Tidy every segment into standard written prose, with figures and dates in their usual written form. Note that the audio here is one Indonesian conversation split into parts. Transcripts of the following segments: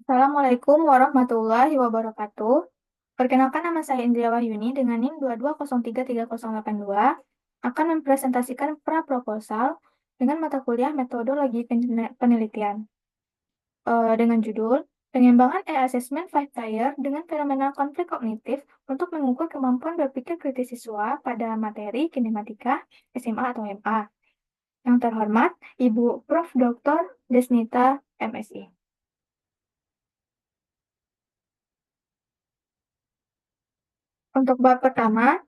Assalamualaikum warahmatullahi wabarakatuh. Perkenalkan, nama saya Indria Wahyuni dengan NIM 220338082 akan mempresentasikan pra-proposal dengan mata kuliah metodologi penelitian dengan judul Pengembangan e-Assessment 5 Tier dengan fenomena konflik kognitif untuk mengukur kemampuan berpikir kritis siswa pada materi kinematika SMA atau MA. Yang terhormat, Ibu Prof. Dr. Desnita MSI. Untuk bab pertama,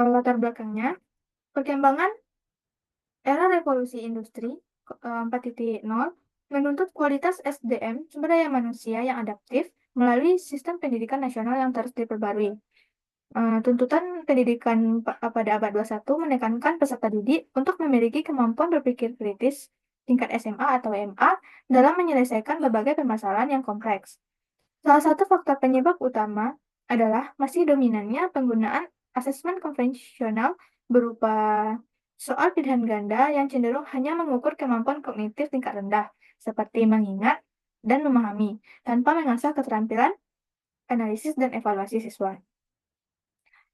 latar belakangnya, perkembangan era revolusi industri 4.0 menuntut kualitas SDM, sumber daya manusia yang adaptif melalui sistem pendidikan nasional yang terus diperbarui. Tuntutan pendidikan pada abad 21 menekankan peserta didik untuk memiliki kemampuan berpikir kritis tingkat SMA atau MA dalam menyelesaikan berbagai permasalahan yang kompleks. Salah satu faktor penyebab utama adalah masih dominannya penggunaan asesmen konvensional berupa soal pilihan ganda yang cenderung hanya mengukur kemampuan kognitif tingkat rendah, seperti mengingat dan memahami, tanpa mengasah keterampilan analisis dan evaluasi siswa.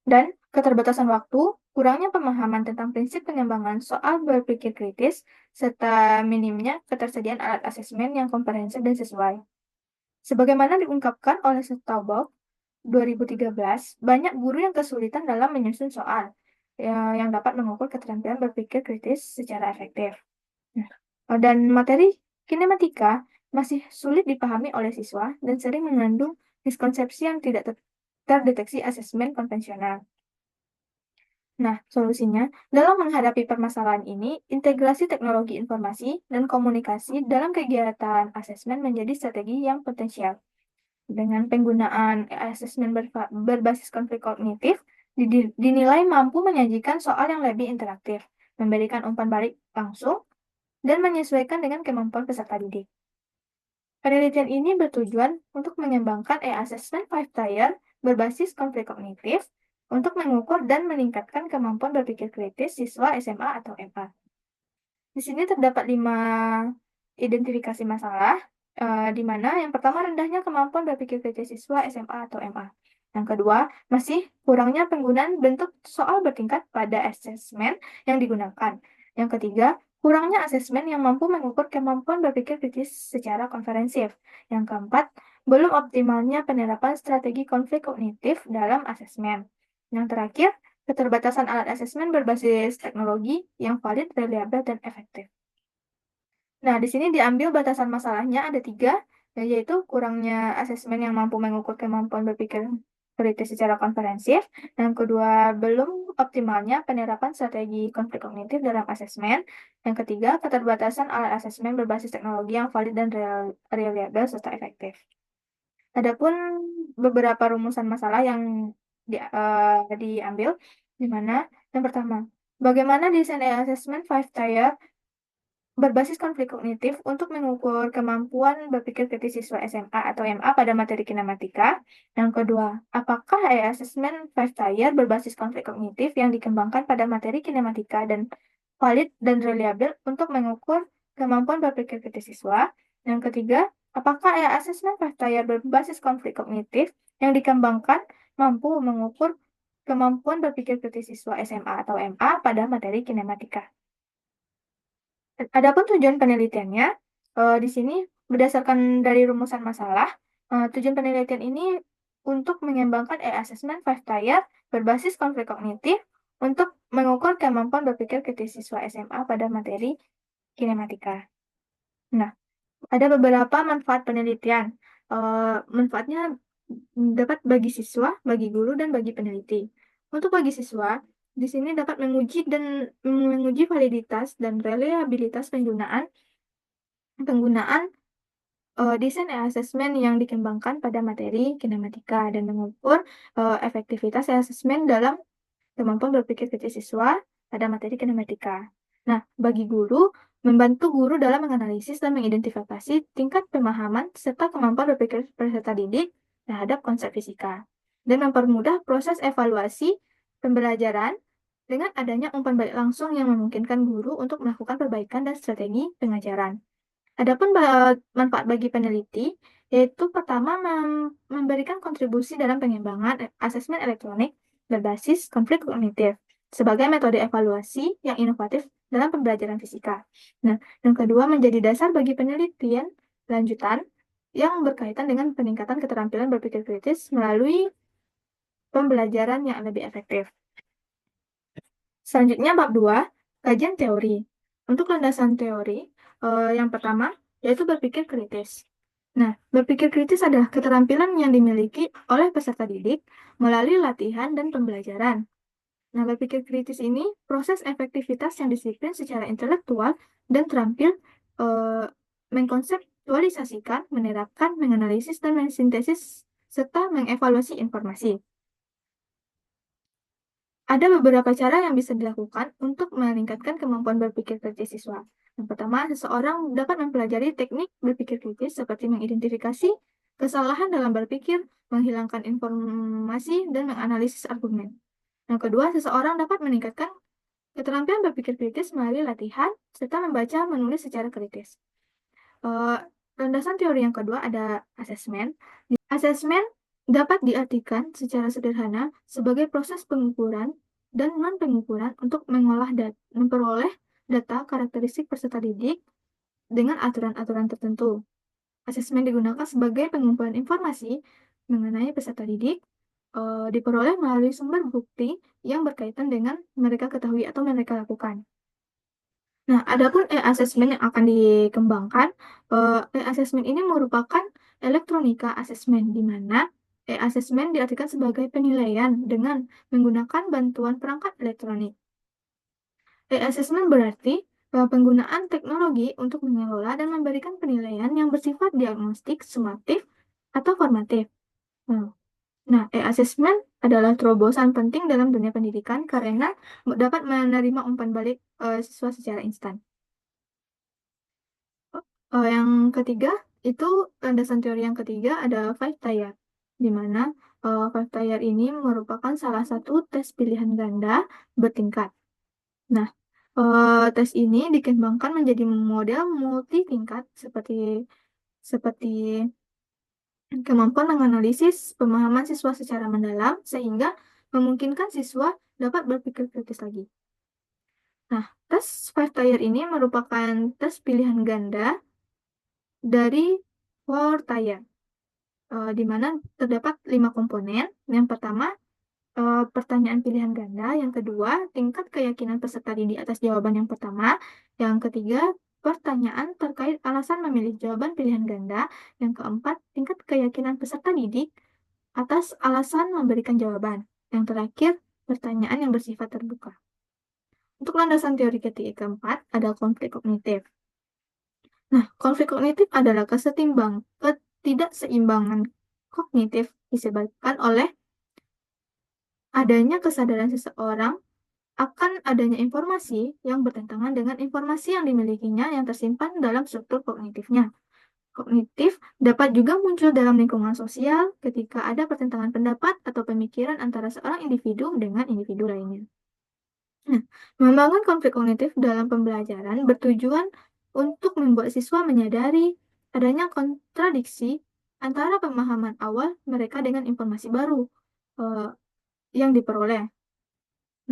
Dan keterbatasan waktu, kurangnya pemahaman tentang prinsip pengembangan soal berpikir kritis, serta minimnya ketersediaan alat asesmen yang komprehensif dan sesuai. Sebagaimana diungkapkan oleh Staubock 2013, banyak guru yang kesulitan dalam menyusun soal yang dapat mengukur keterampilan berpikir kritis secara efektif. Nah, dan materi kinematika masih sulit dipahami oleh siswa dan sering mengandung miskonsepsi yang tidak terdeteksi asesmen konvensional. Nah, solusinya dalam menghadapi permasalahan ini, integrasi teknologi informasi dan komunikasi dalam kegiatan asesmen menjadi strategi yang potensial. Dengan penggunaan asesmen berbasis konflik kognitif, dinilai mampu menyajikan soal yang lebih interaktif, memberikan umpan balik langsung, dan menyesuaikan dengan kemampuan peserta didik. Penelitian ini bertujuan untuk mengembangkan e-assessment 5 tier berbasis konflik kognitif untuk mengukur dan meningkatkan kemampuan berpikir kritis siswa SMA atau MA. Di sini terdapat 5 identifikasi masalah, di mana yang pertama rendahnya kemampuan berpikir kritis siswa SMA atau MA. Yang kedua, masih kurangnya penggunaan bentuk soal bertingkat pada asesmen yang digunakan. Yang ketiga, kurangnya asesmen yang mampu mengukur kemampuan berpikir kritis secara konferensif. Yang keempat, belum optimalnya penerapan strategi konflik kognitif dalam asesmen. Yang terakhir, keterbatasan alat asesmen berbasis teknologi yang valid, reliable, dan efektif. Nah, di sini diambil batasan masalahnya ada 3, yaitu kurangnya asesmen yang mampu mengukur kemampuan berpikir kritis secara konferensif. Yang kedua, belum optimalnya penerapan strategi konflik kognitif dalam asesmen. Yang ketiga, keterbatasan alat asesmen berbasis teknologi yang valid dan reliable serta efektif. Adapun beberapa rumusan masalah yang diambil, di mana yang pertama, bagaimana desain assessment 5 tier berbasis konflik kognitif untuk mengukur kemampuan berpikir kritis siswa SMA atau MA pada materi kinematika. Yang kedua, apakah assessment 5 tier berbasis konflik kognitif yang dikembangkan pada materi kinematika dan valid dan reliable untuk mengukur kemampuan berpikir kritis siswa? Yang ketiga, apakah assessment 5 tier berbasis konflik kognitif yang dikembangkan mampu mengukur kemampuan berpikir kritis siswa SMA atau MA pada materi kinematika? Adapun tujuan penelitiannya, di sini berdasarkan dari rumusan masalah, tujuan penelitian ini untuk mengembangkan e-assessment 5 tier berbasis konflik kognitif untuk mengukur kemampuan berpikir kritis siswa SMA pada materi kinematika. Nah, ada beberapa manfaat penelitian. Manfaatnya dapat bagi siswa, bagi guru, dan bagi peneliti. Untuk bagi siswa, di sini dapat menguji validitas dan reliabilitas penggunaan desain assessment yang dikembangkan pada materi kinematika dan mengukur efektivitas assessment dalam kemampuan berpikir kritis siswa pada materi kinematika. Nah, bagi guru, membantu guru dalam menganalisis dan mengidentifikasi tingkat pemahaman serta kemampuan berpikir peserta didik terhadap konsep fisika, dan mempermudah proses evaluasi pembelajaran dengan adanya umpan balik langsung yang memungkinkan guru untuk melakukan perbaikan dan strategi pengajaran. Adapun manfaat bagi peneliti, yaitu pertama memberikan kontribusi dalam pengembangan asesmen elektronik berbasis konflik kognitif sebagai metode evaluasi yang inovatif dalam pembelajaran fisika. Nah, yang kedua menjadi dasar bagi penelitian lanjutan yang berkaitan dengan peningkatan keterampilan berpikir kritis melalui pembelajaran yang lebih efektif. Selanjutnya bab 2, kajian teori. Untuk landasan teori, yang pertama yaitu berpikir kritis. Nah, berpikir kritis adalah keterampilan yang dimiliki oleh peserta didik melalui latihan dan pembelajaran. Nah, berpikir kritis ini proses efektivitas yang disiplin secara intelektual dan terampil eh, mengkonseptualisasikan, menerapkan, menganalisis, dan mensintesis serta mengevaluasi informasi. Ada beberapa cara yang bisa dilakukan untuk meningkatkan kemampuan berpikir kritis siswa. Yang pertama, seseorang dapat mempelajari teknik berpikir kritis seperti mengidentifikasi kesalahan dalam berpikir, menghilangkan informasi, dan menganalisis argumen. Yang kedua, seseorang dapat meningkatkan keterampilan berpikir kritis melalui latihan serta membaca menulis secara kritis. Eh, Landasan teori yang kedua ada asesmen. Asesmen dapat diartikan secara sederhana sebagai proses pengukuran dan non-pengukuran untuk memperoleh data karakteristik peserta didik dengan aturan-aturan tertentu. Asesmen digunakan sebagai pengumpulan informasi mengenai peserta didik, diperoleh melalui sumber bukti yang berkaitan dengan mereka ketahui atau mereka lakukan. Nah, adapun e-assessment yang akan dikembangkan, e-assessment ini merupakan elektronika assessment, di mana e-assessment diartikan sebagai penilaian dengan menggunakan bantuan perangkat elektronik. E-assessment berarti penggunaan teknologi untuk mengelola dan memberikan penilaian yang bersifat diagnostik, sumatif, atau formatif. Nah, e-assessment adalah terobosan penting dalam dunia pendidikan karena dapat menerima umpan balik siswa secara instan. Yang ketiga itu landasan teori yang ketiga ada five tier, di mana five tier ini merupakan salah satu tes pilihan ganda bertingkat. Nah, tes ini dikembangkan menjadi model multi tingkat seperti kemampuan menganalisis pemahaman siswa secara mendalam sehingga memungkinkan siswa dapat berpikir kritis lagi. Nah, tes five tier ini merupakan tes pilihan ganda dari four tier, di mana terdapat 5 komponen. Yang pertama, pertanyaan pilihan ganda. Yang kedua, tingkat keyakinan peserta didik atas jawaban yang pertama. Yang ketiga, pertanyaan terkait alasan memilih jawaban pilihan ganda. Yang keempat, tingkat keyakinan peserta didik atas alasan memberikan jawaban. Yang terakhir, pertanyaan yang bersifat terbuka. Untuk landasan teori ketiga keempat, ada konflik kognitif. Nah, konflik kognitif adalah ketidakseimbangan kognitif disebabkan oleh adanya kesadaran seseorang akan adanya informasi yang bertentangan dengan informasi yang dimilikinya yang tersimpan dalam struktur kognitifnya. Kognitif dapat juga muncul dalam lingkungan sosial ketika ada pertentangan pendapat atau pemikiran antara seorang individu dengan individu lainnya. Nah, membangun konflik kognitif dalam pembelajaran bertujuan untuk membuat siswa menyadari adanya kontradiksi antara pemahaman awal mereka dengan informasi baru eh, yang diperoleh.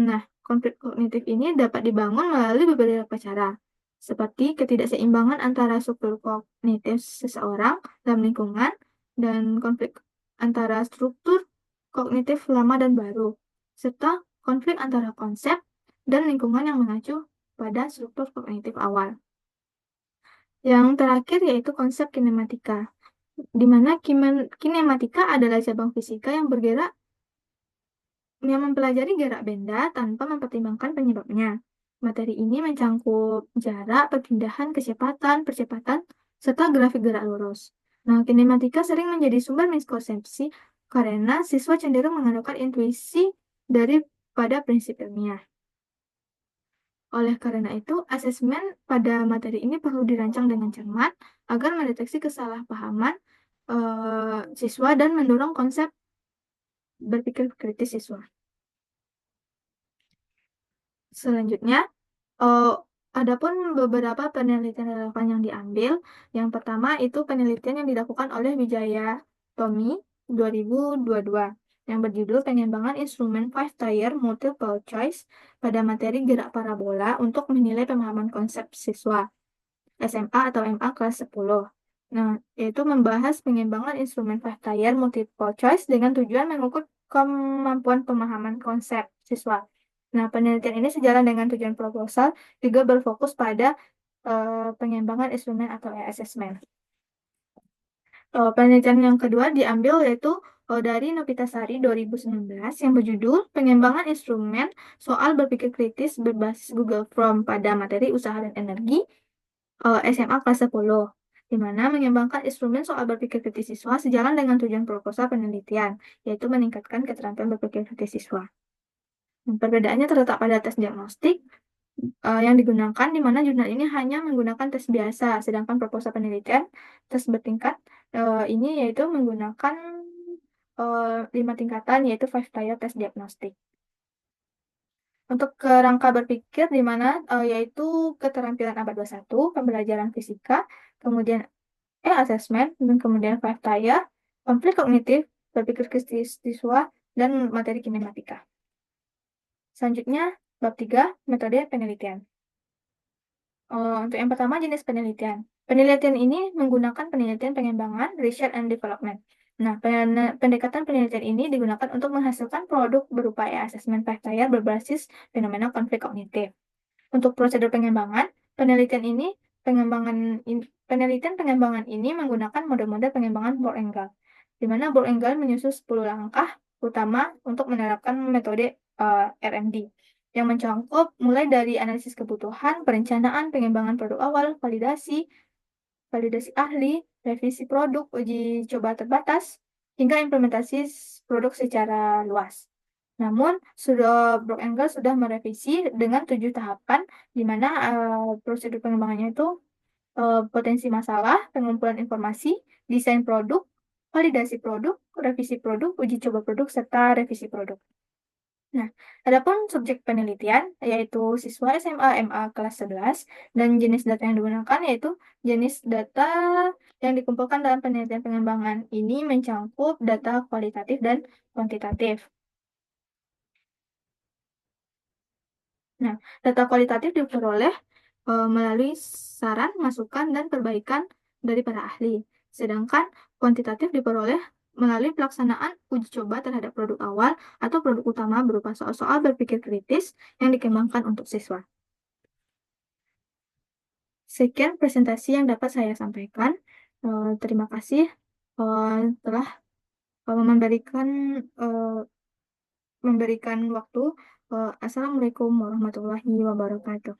Nah, konflik kognitif ini dapat dibangun melalui beberapa cara, seperti ketidakseimbangan antara struktur kognitif seseorang dalam lingkungan dan konflik antara struktur kognitif lama dan baru, serta konflik antara konsep dan lingkungan yang mengacu pada struktur kognitif awal. Yang terakhir yaitu konsep kinematika, di mana kinematika adalah cabang fisika yang bergerak yang mempelajari gerak benda tanpa mempertimbangkan penyebabnya. Materi ini mencangkup jarak, perpindahan, percepatan, serta grafik gerak lurus. Nah, kinematika sering menjadi sumber miskonsepsi karena siswa cenderung mengandalkan intuisi daripada prinsip ilmiah. Oleh karena itu, asesmen pada materi ini perlu dirancang dengan cermat agar mendeteksi kesalahpahaman siswa dan mendorong konsep berpikir kritis siswa. Selanjutnya, Adapun beberapa penelitian relevan yang diambil, yang pertama itu penelitian yang dilakukan oleh Wijaya Tommy 2022 yang berjudul Pengembangan Instrumen Five Tier Multiple Choice pada materi gerak parabola untuk menilai pemahaman konsep siswa SMA atau MA kelas 10. Nah, yaitu membahas pengembangan instrumen Five Tier Multiple Choice dengan tujuan mengukur kemampuan pemahaman konsep siswa. Nah, penelitian ini sejalan dengan tujuan proposal juga berfokus pada pengembangan instrumen atau assessment. Penelitian yang kedua diambil yaitu dari Nopitasari 2019 yang berjudul Pengembangan Instrumen Soal Berpikir Kritis Berbasis Google Form pada Materi Usaha dan Energi SMA kelas 10, di mana mengembangkan instrumen soal berpikir kritis siswa sejalan dengan tujuan proposal penelitian, yaitu meningkatkan keterampilan berpikir kritis siswa. Perbedaannya terletak pada tes diagnostik yang digunakan, di mana jurnal ini hanya menggunakan tes biasa, sedangkan proposal penelitian tes bertingkat ini yaitu menggunakan 5 tingkatan, yaitu five tier tes diagnostik. Untuk kerangka berpikir di mana yaitu keterampilan abad 21, pembelajaran fisika, kemudian assessment, dan kemudian five tier, konflik kognitif, berpikir kritis siswa, dan materi kinematika. Selanjutnya, bab 3, metode penelitian. Untuk yang pertama, jenis penelitian. Penelitian ini menggunakan penelitian pengembangan, research and development. Nah, pendekatan penelitian ini digunakan untuk menghasilkan produk berupa assessment five tier berbasis fenomena konflik kognitif. Untuk prosedur pengembangan, penelitian pengembangan ini menggunakan model-model pengembangan Bohr Engel, di mana Bohr Engel menyusun 10 langkah utama untuk menerapkan metode R&D yang mencakup mulai dari analisis kebutuhan, perencanaan, pengembangan produk awal, validasi ahli, revisi produk, uji coba terbatas, hingga implementasi produk secara luas. Namun, Brock Engel sudah merevisi dengan 7 tahapan, di mana prosedur pengembangannya itu potensi masalah, pengumpulan informasi, desain produk, validasi produk, revisi produk, uji coba produk, serta revisi produk. Nah, adapun subjek penelitian yaitu siswa SMA MA kelas 11 dan jenis data yang digunakan yaitu jenis data yang dikumpulkan dalam penelitian pengembangan ini mencakup data kualitatif dan kuantitatif. Nah, data kualitatif diperoleh melalui saran, masukan, dan perbaikan dari para ahli. Sedangkan kuantitatif diperoleh melalui pelaksanaan uji coba terhadap produk awal atau produk utama berupa soal-soal berpikir kritis yang dikembangkan untuk siswa. Sekian presentasi yang dapat saya sampaikan. Terima kasih telah memberikan waktu. Assalamualaikum warahmatullahi wabarakatuh.